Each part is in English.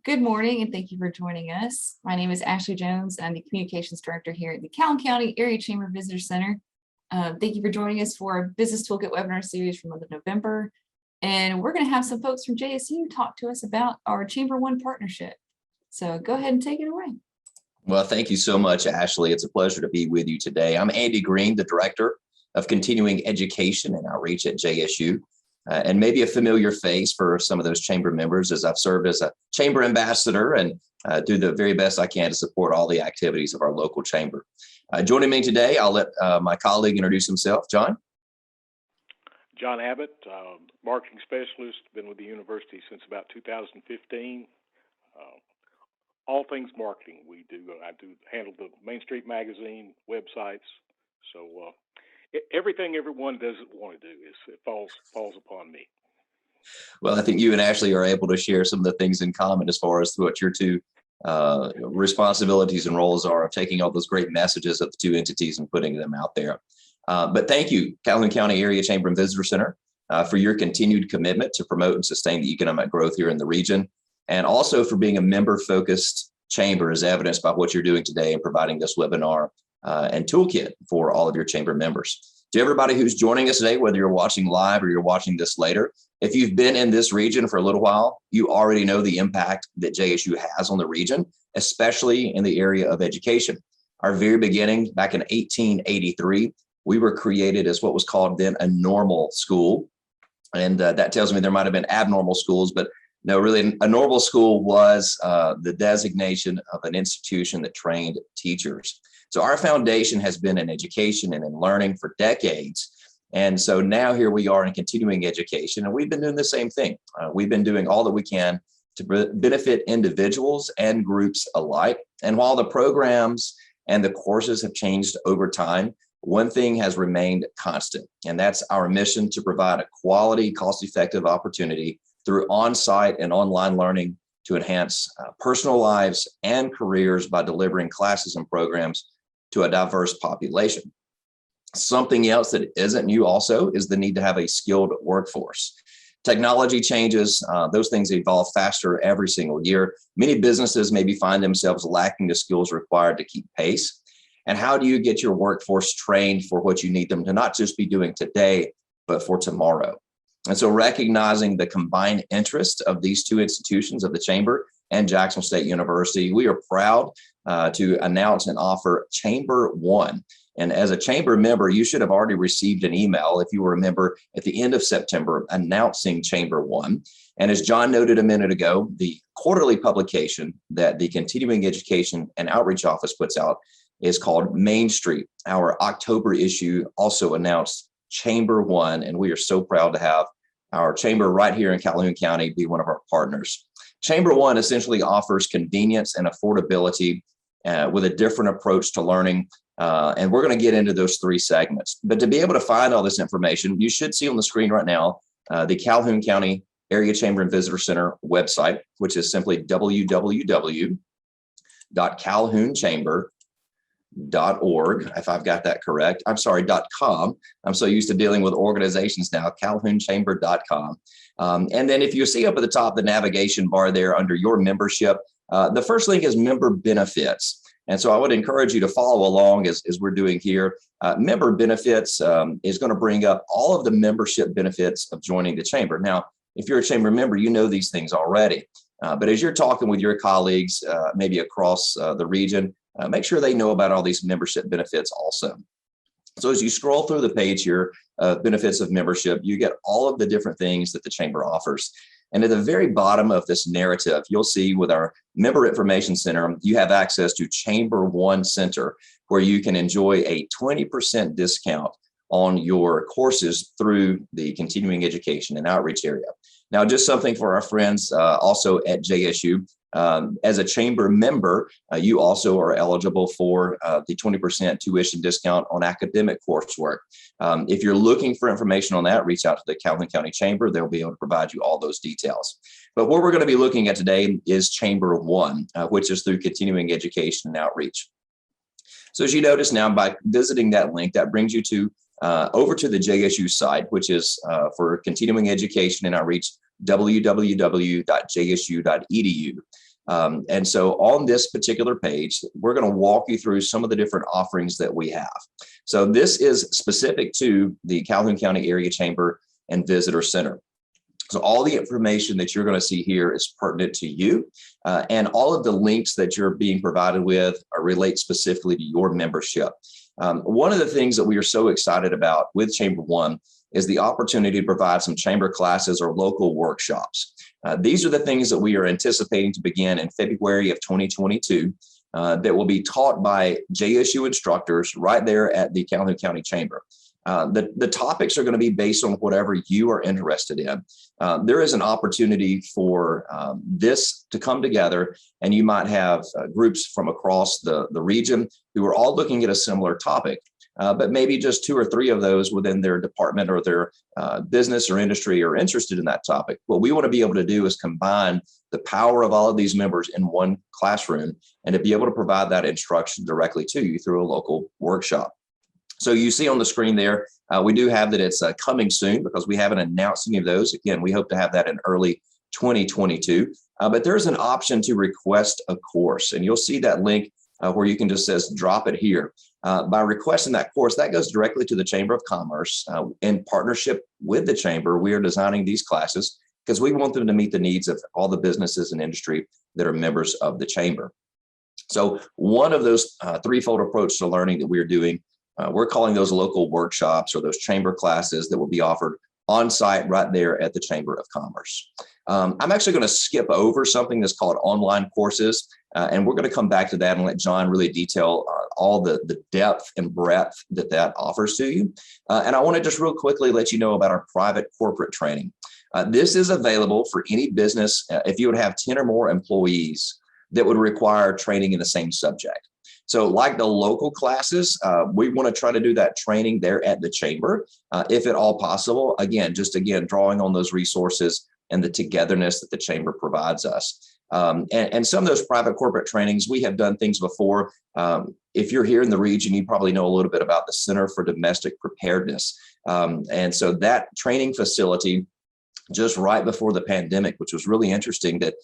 Good morning, and thank you for joining us. My name is Ashley Jones. I'm the Communications Director here at the Calhoun County Area Chamber Visitor Center. Thank you for joining us for our Business Toolkit webinar series from the month of November. And we're going to have some folks from JSU talk to us about our ChamberONE partnership. So go ahead and take it away. Well, thank you so much, Ashley. It's a pleasure to be with you today. I'm Andy Green, the Director of Continuing Education and Outreach at JSU. And maybe a familiar face for some of those chamber members, as I've served as a chamber ambassador and do the very best I can to support all the activities of our local chamber. Joining me today, I'll let my colleague introduce himself. John? John Abbott, marketing specialist, been with the university since about 2015. All things marketing we do. I do handle the Main Street magazine, websites. So everything everyone doesn't want to do it falls upon me. Well, I think you and Ashley are able to share some of the things in common as far as what your two responsibilities and roles are of taking all those great messages of the two entities and putting them out there. But thank you, Calhoun County Area Chamber and Visitor Center, for your continued commitment to promote and sustain the economic growth here in the region, and also for being a member-focused chamber, as evidenced by what you're doing today and providing this webinar and toolkit for all of your chamber members. To everybody who's joining us today, whether you're watching live or you're watching this later, if you've been in this region for a little while, you already know the impact that JSU has on the region, especially in the area of education. Our very beginning, back in 1883, we were created as what was called then a normal school. And that tells me there might have been abnormal schools, but no, really a normal school was the designation of an institution that trained teachers. So our foundation has been in education and in learning for decades. And so now here we are in continuing education, and we've been doing the same thing. We've been doing all that we can to benefit individuals and groups alike. And while the programs and the courses have changed over time, one thing has remained constant, and that's our mission to provide a quality, cost-effective opportunity through on-site and online learning to enhance personal lives and careers by delivering classes and programs to a diverse population. Something else that isn't new also is the need to have a skilled workforce. Technology changes, those things evolve faster every single year. Many businesses maybe find themselves lacking the skills required to keep pace. And how do you get your workforce trained for what you need them to not just be doing today, but for tomorrow? And so recognizing the combined interest of these two institutions, of the Chamber and Jacksonville State University, we are proud to announce and offer ChamberONE. And as a chamber member, you should have already received an email, if you were a member, at the end of September announcing ChamberONE. And as John noted a minute ago, the quarterly publication that the Continuing Education and Outreach Office puts out is called Main Street. Our October issue also announced ChamberONE, and we are so proud to have our chamber right here in Calhoun County be one of our partners. ChamberONE essentially offers convenience and affordability with a different approach to learning. And we're going to get into those three segments. But to be able to find all this information, you should see on the screen right now the Calhoun County Area Chamber and Visitor Center website, which is simply www.calhounchamber.org, if I've got that correct. I'm sorry, .com. I'm so used to dealing with organizations now, calhounchamber.com. And then if you see up at the top, the navigation bar there under your membership, the first link is member benefits. And so I would encourage you to follow along as we're doing here. Member benefits is going to bring up all of the membership benefits of joining the chamber. Now, if you're a chamber member, you know these things already. But as you're talking with your colleagues, maybe across the region, make sure they know about all these membership benefits also. So as you scroll through the page here, benefits of membership, you get all of the different things that the chamber offers. And at the very bottom of this narrative, you'll see with our Member Information Center, you have access to ChamberONE Center, where you can enjoy a 20% discount on your courses through the continuing education and outreach area. Now, just something for our friends also at JSU. As a chamber member, you also are eligible for the 20% tuition discount on academic coursework. If you're looking for information on that, reach out to the Calhoun County Chamber. They'll be able to provide you all those details. But what we're going to be looking at today is ChamberONE, which is through continuing education and outreach. So as you notice now, by visiting that link, that brings you to over to the JSU site, which is for continuing education and outreach, www.jsu.edu. And so on this particular page, we're going to walk you through some of the different offerings that we have. So this is specific to the Calhoun County Area Chamber and Visitor Center. So all the information that you're going to see here is pertinent to you, and all of the links that you're being provided with relate specifically to your membership. One of the things that we are so excited about with ChamberONE is the opportunity to provide some chamber classes or local workshops. These are the things that we are anticipating to begin in February of 2022 that will be taught by JSU instructors right there at the Calhoun County Chamber. The topics are going to be based on whatever you are interested in. There is an opportunity for this to come together, and you might have groups from across the region who are all looking at a similar topic, but maybe just 2 or 3 of those within their department or their business or industry are interested in that topic. What we want to be able to do is combine the power of all of these members in one classroom and to be able to provide that instruction directly to you through a local workshop. So you see on the screen there, we do have that it's coming soon because we haven't announced any of those. Again, we hope to have that in early 2022. But there's an option to request a course, and you'll see that link where you can just says drop it here. By requesting that course, that goes directly to the Chamber of Commerce. In partnership with the Chamber, we are designing these classes because we want them to meet the needs of all the businesses and industry that are members of the Chamber. So one of those threefold approach to learning that we're doing, we're calling those local workshops or those chamber classes that will be offered on site right there at the Chamber of Commerce. I'm actually going to skip over something that's called online courses, and we're going to come back to that and let John really detail all the depth and breadth that that offers to you. And I want to just real quickly let you know about our private corporate training. This is available for any business if you would have 10 or more employees that would require training in the same subject. So like the local classes, we want to try to do that training there at the Chamber, if at all possible. Again, drawing on those resources and the togetherness that the Chamber provides us. And some of those private corporate trainings, we have done things before. If you're here in the region, you probably know a little bit about the Center for Domestic Preparedness. And so that training facility, just right before the pandemic, which was really interesting that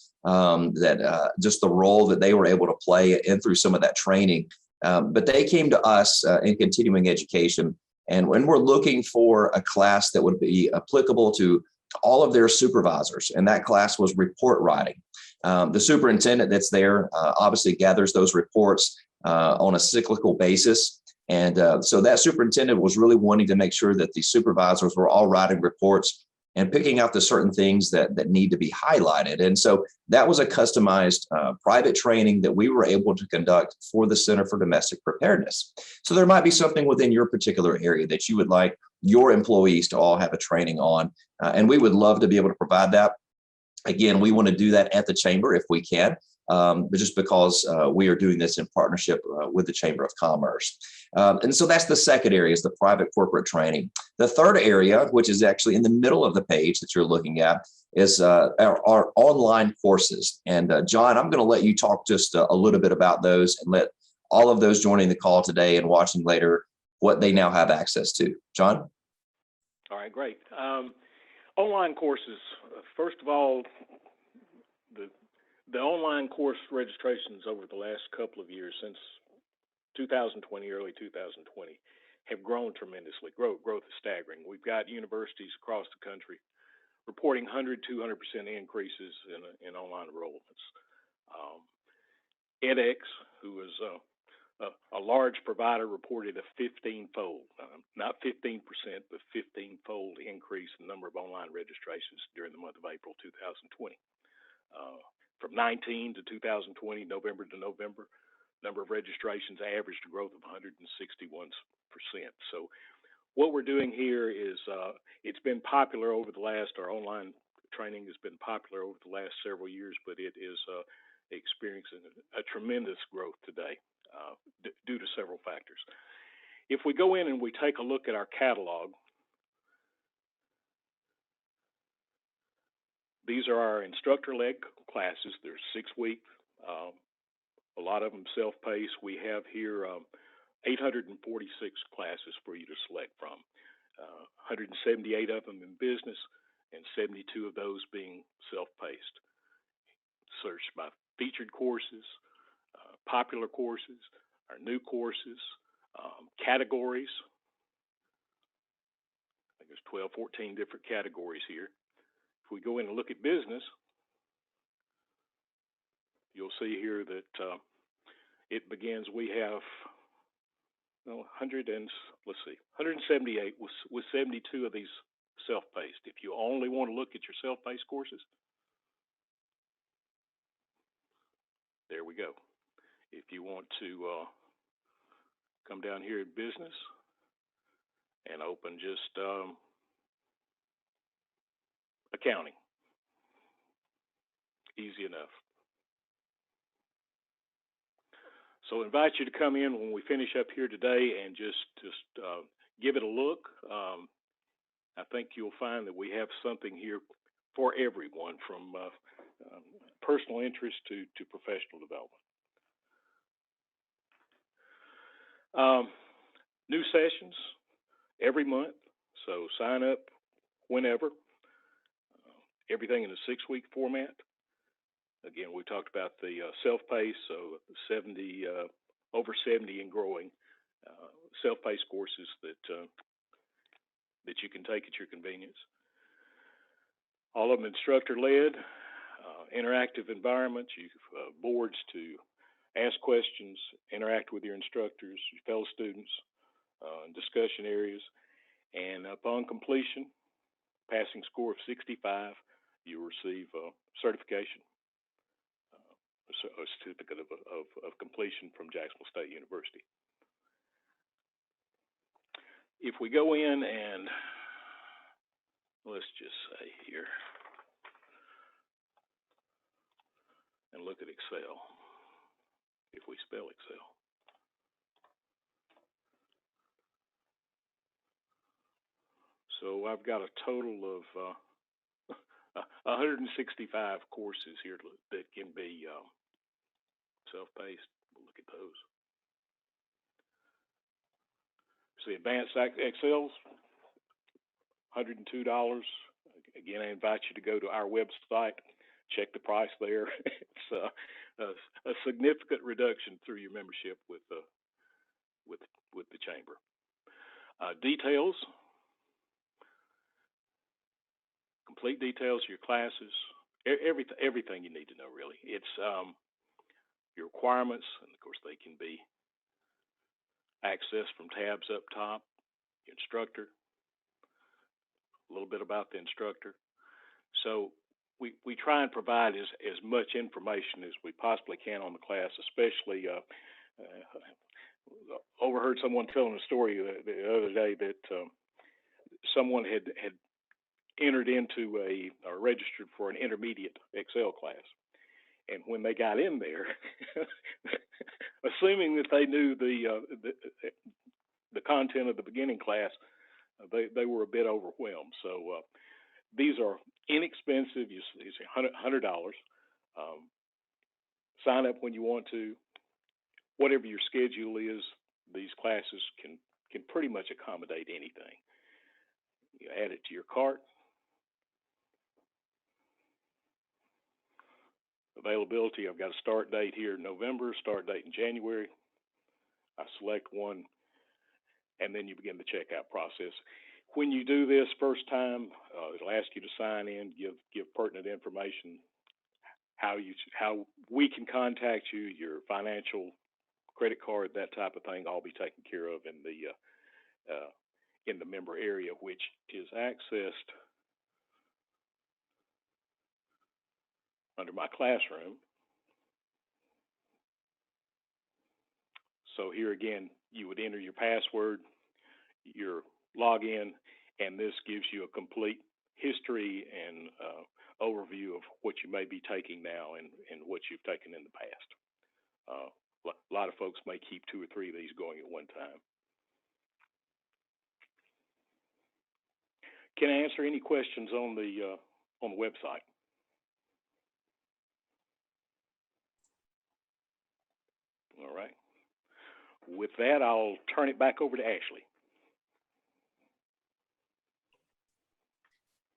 just the role that they were able to play in through some of that training. But they came to us in continuing education, and when we're looking for a class that would be applicable to all of their supervisors, and that class was report writing. The superintendent that's there obviously gathers those reports on a cyclical basis. And so that superintendent was really wanting to make sure that the supervisors were all writing reports and picking out the certain things that need to be highlighted. And so that was a customized private training that we were able to conduct for the Center for Domestic Preparedness. So there might be something within your particular area that you would like your employees to all have a training on. And we would love to be able to provide that. Again, we want to do that at the Chamber if we can, but just because we are doing this in partnership with the Chamber of Commerce. And so that's the second area, is the private corporate training. The third area, which is actually in the middle of the page that you're looking at, is our online courses. And John, I'm going to let you talk just a little bit about those and let all of those joining the call today and watching later what they now have access to. John? All right, great. Online courses. First of all, the online course registrations over the last couple of years, since 2020, early 2020, have grown tremendously. Growth is staggering. We've got universities across the country reporting 100, 200% increases in online enrollments. edX, who is a large provider, reported a 15-fold, not 15%, but 15-fold increase in the number of online registrations during the month of April 2020. From 19 to 2020, November to November, number of registrations averaged a growth of 161%. So what we're doing here is it's been popular over the last, our online training has been popular over the last several years, but it is experiencing a tremendous growth today due to several factors. If we go in and we take a look at our catalog, these are our instructor-led classes. They're 6-week, a lot of them self-paced. We have here 846 classes for you to select from, 178 of them in business and 72 of those being self-paced. search by featured courses, popular courses, our new courses, categories. I think there's 12, 14 different categories here. If we go in and look at business, you'll see here that it begins. We have 178 with 72 of these self-paced. If you only want to look at your self-paced courses, there we go. If you want to come down here at business and open just accounting, easy enough. So I invite you to come in when we finish up here today and just give it a look. I think you'll find that we have something here for everyone, from personal interest to professional development. New sessions every month, so sign up whenever. Everything in a 6-week format. Again, we talked about the self-paced, so 70, over 70 and growing self-paced courses that you can take at your convenience. All of them instructor-led, interactive environments, boards to ask questions, interact with your instructors, your fellow students, discussion areas, and upon completion, passing score of 65, you'll receive certification. A certificate of completion from Jacksonville State University. If we go in and let's just say here and look at Excel, if we spell Excel. So I've got a total of 165 courses here that can be self-paced. We'll look at those. See, advanced Excel's $102. Again, I invite you to go to our website, check the price there. It's a significant reduction through your membership with the chamber. Details, complete details of your classes, everything you need to know, really. It's your requirements, and of course they can be accessed from tabs up top. Your instructor, a little bit about the instructor. So we try and provide as much information as we possibly can on the class, especially overheard someone telling a story the other day that someone had entered into or registered for an intermediate Excel class. And when they got in there, assuming that they knew the content of the beginning class, they were a bit overwhelmed. So these are inexpensive. You say $100. Sign up when you want to. Whatever your schedule is, these classes can pretty much accommodate anything. You add it to your cart. Availability, I've got a start date here in November, start date in January. I select one, and then you begin the checkout process. When you do this first time, it'll ask you to sign in, give pertinent information, how we can contact you, your financial, credit card, that type of thing, all be taken care of in the member area, which is accessed under my classroom. So here again, you would enter your password, your login, and this gives you a complete history and overview of what you may be taking now and what you've taken in the past. A lot of folks may keep 2 or 3 of these going at one time. Can I answer any questions on the website? All right. With that, I'll turn it back over to Ashley.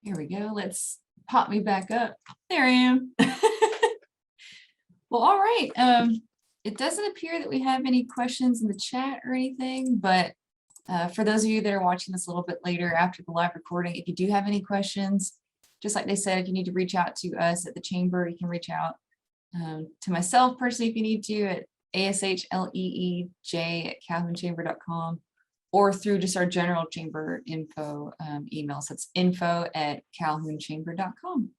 Here we go. Let's pop me back up. There I am. Well, all right. It doesn't appear that we have any questions in the chat or anything, but for those of you that are watching this a little bit later after the live recording, if you do have any questions, just like they said, if you need to reach out to us at the chamber, you can reach out to myself personally if you need to at ashleej@calhounchamber.com or through just our general chamber info email. So it's info@calhounchamber.com.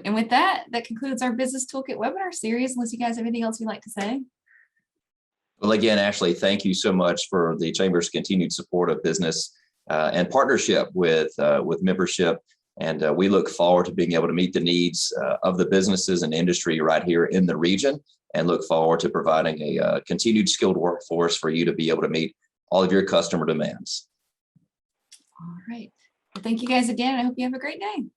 And with that, that concludes our Business Toolkit webinar series, unless you guys have anything else you'd like to say. Well, again, Ashley, thank you so much for the Chamber's continued support of business and partnership with membership. And we look forward to being able to meet the needs of the businesses and industry right here in the region, and look forward to providing a continued skilled workforce for you to be able to meet all of your customer demands. All right. Well, thank you guys again. I hope you have a great day.